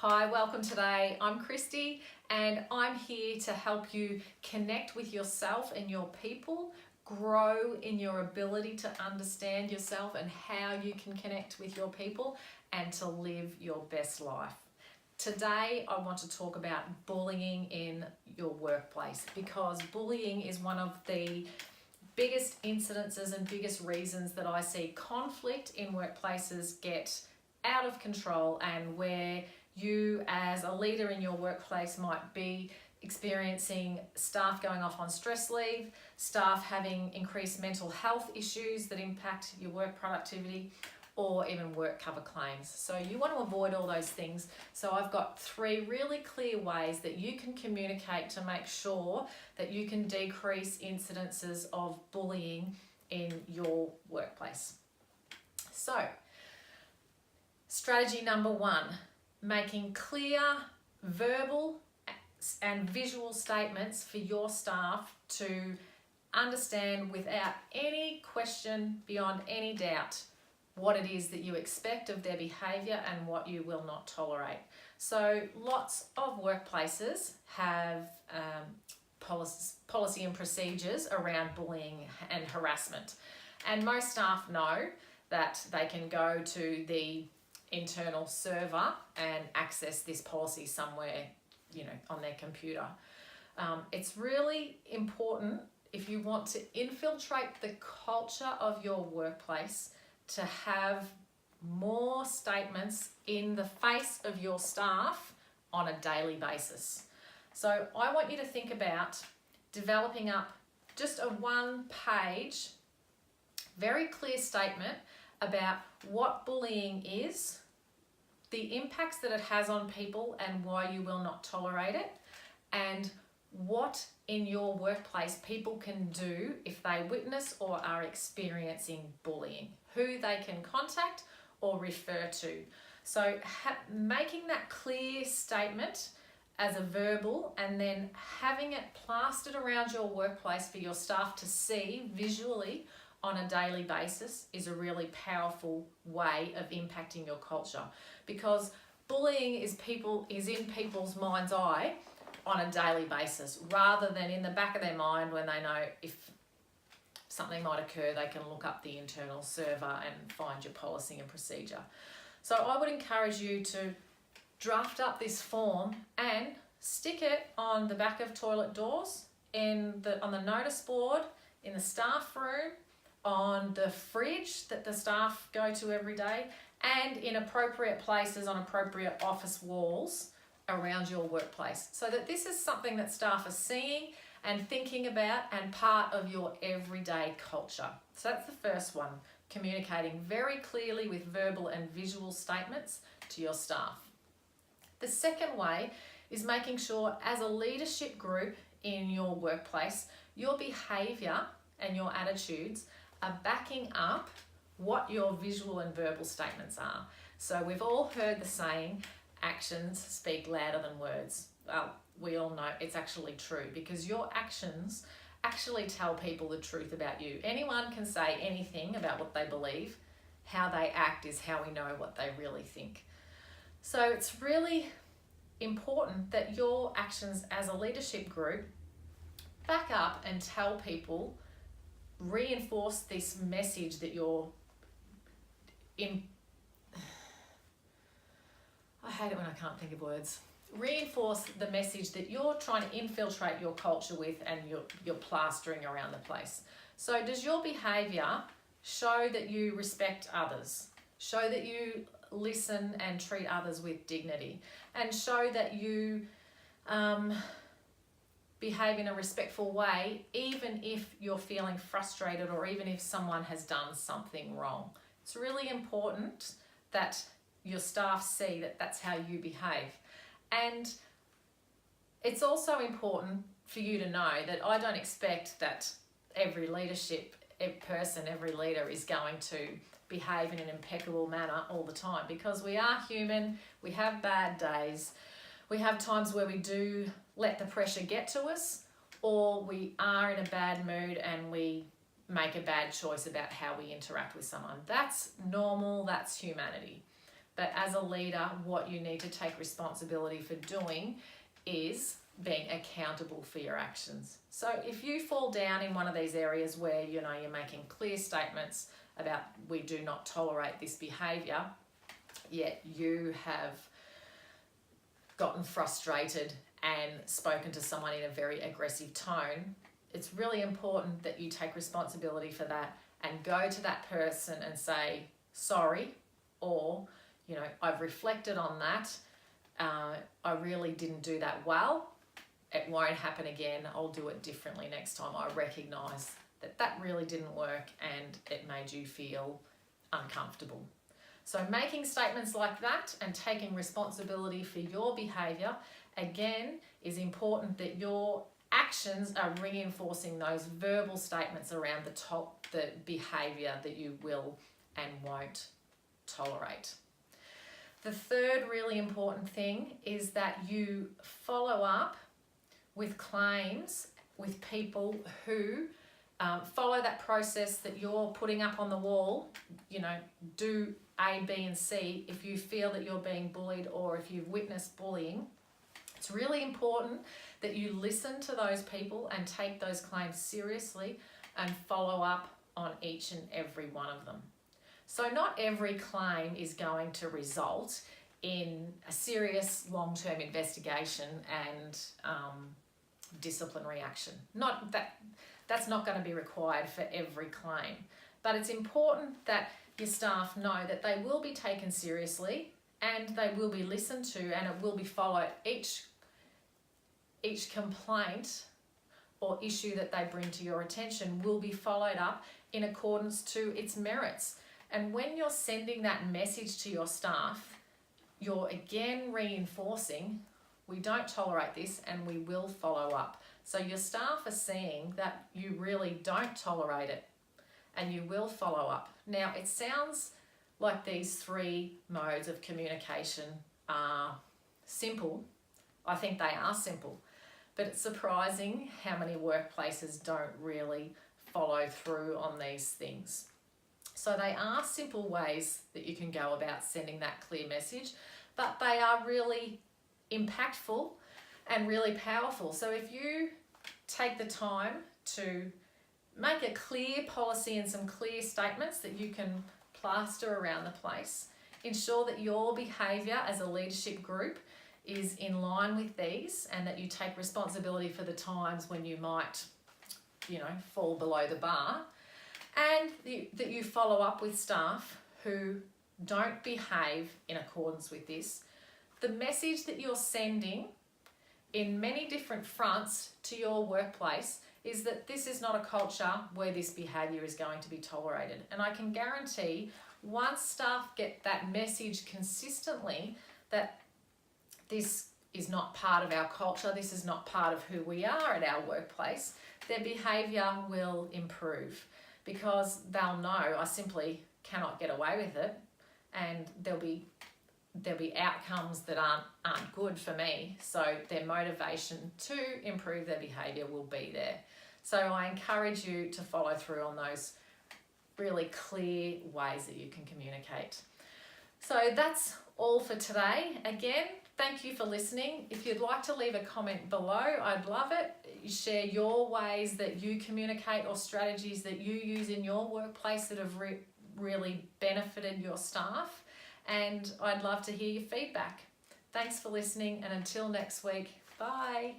Hi, welcome today. I'm Christy and I'm here to help you connect with yourself and your people, grow in your ability to understand yourself and how you can connect with your people and to live your best life. Today, I want to talk about bullying in your workplace because bullying is one of the biggest incidences and biggest reasons that I see conflict in workplaces get out of control, and where you as a leader in your workplace might be experiencing staff going off on stress leave, staff having increased mental health issues that impact your work productivity, or even work cover claims. So you want to avoid all those things. So I've got 3 really clear ways that you can communicate to make sure that you can decrease incidences of bullying in your workplace. So strategy number 1, making clear verbal and visual statements for your staff to understand without any question, beyond any doubt, what it is that you expect of their behaviour and what you will not tolerate. So lots of workplaces have policy and procedures around bullying and harassment, and most staff know that they can go to the internal server and access this policy somewhere, on their computer. It's really important, if you want to infiltrate the culture of your workplace, to have more statements in the face of your staff on a daily basis. So I want you to think about developing up just a 1-page, very clear statement about what bullying is, the impacts that it has on people and why you will not tolerate it, and what in your workplace people can do if they witness or are experiencing bullying, who they can contact or refer to. So making that clear statement as a verbal and then having it plastered around your workplace for your staff to see visually on a daily basis is a really powerful way of impacting your culture, because bullying is in people's mind's eye on a daily basis, rather than in the back of their mind when they know if something might occur, they can look up the internal server and find your policy and procedure. So I would encourage you to draft up this form and stick it on the back of toilet doors, on the notice board, in the staff room, on the fridge that the staff go to every day, and in appropriate places on appropriate office walls around your workplace, so that this is something that staff are seeing and thinking about and part of your everyday culture. So that's the first one, communicating very clearly with verbal and visual statements to your staff. The second way is making sure, as a leadership group in your workplace, your behaviour and your attitudes are backing up what your visual and verbal statements are. So we've all heard the saying, actions speak louder than words. Well, we all know it's actually true, because your actions actually tell people the truth about you. Anyone can say anything about what they believe. How they act is how we know what they really think. So it's really important that your actions as a leadership group back up and tell people, reinforce this message that you're in. I hate it when I can't think of words. Reinforce the message that you're trying to infiltrate your culture with and you're plastering around the place. So does your behaviour show that you respect others? Show that you listen and treat others with dignity? And show that you behave in a respectful way, even if you're feeling frustrated or even if someone has done something wrong? It's really important that your staff see that that's how you behave. And it's also important for you to know that I don't expect that every leader is going to behave in an impeccable manner all the time, because we are human, we have bad days, we have times where we do let the pressure get to us, or we are in a bad mood and we make a bad choice about how we interact with someone. That's normal, that's humanity. But as a leader, what you need to take responsibility for doing is being accountable for your actions. So if you fall down in one of these areas where you're making clear statements about we do not tolerate this behaviour, yet you have gotten frustrated and spoken to someone in a very aggressive tone, it's really important that you take responsibility for that and go to that person and say, sorry, or, I've reflected on that. I really didn't do that well. It won't happen again. I'll do it differently next time. I recognise that really didn't work and it made you feel uncomfortable. So making statements like that and taking responsibility for your behaviour, again, is important that your actions are reinforcing those verbal statements around the behaviour that you will and won't tolerate. The third really important thing is that you follow up with claims with people who follow that process that you're putting up on the wall. Do A, B and C if you feel that you're being bullied or if you've witnessed bullying. It's really important that you listen to those people and take those claims seriously and follow up on each and every one of them. So not every claim is going to result in a serious long-term investigation and disciplinary action. That's not going to be required for every claim. But it's important that your staff know that they will be taken seriously and they will be listened to, and it will be followed. Each complaint or issue that they bring to your attention will be followed up in accordance to its merits. And when you're sending that message to your staff, you're again reinforcing, we don't tolerate this and we will follow up. So your staff are seeing that you really don't tolerate it and you will follow up. Now, it sounds like these three modes of communication are simple. I think they are simple, but it's surprising how many workplaces don't really follow through on these things. So they are simple ways that you can go about sending that clear message, but they are really impactful and really powerful. So if you take the time to make a clear policy and some clear statements that you can plaster around the place, ensure that your behaviour as a leadership group is in line with these and that you take responsibility for the times when you might, fall below the bar, and that you follow up with staff who don't behave in accordance with this. The message that you're sending in many different fronts to your workplace is that this is not a culture where this behaviour is going to be tolerated. And I can guarantee once staff get that message consistently that this is not part of our culture, this is not part of who we are at our workplace, their behaviour will improve because they'll know I simply cannot get away with it, and there'll be outcomes that aren't good for me. So their motivation to improve their behaviour will be there. So I encourage you to follow through on those really clear ways that you can communicate. So that's all for today. Again, thank you for listening. If you'd like to leave a comment below, I'd love it. You share your ways that you communicate or strategies that you use in your workplace that have really benefited your staff. And I'd love to hear your feedback. Thanks for listening, and until next week, bye.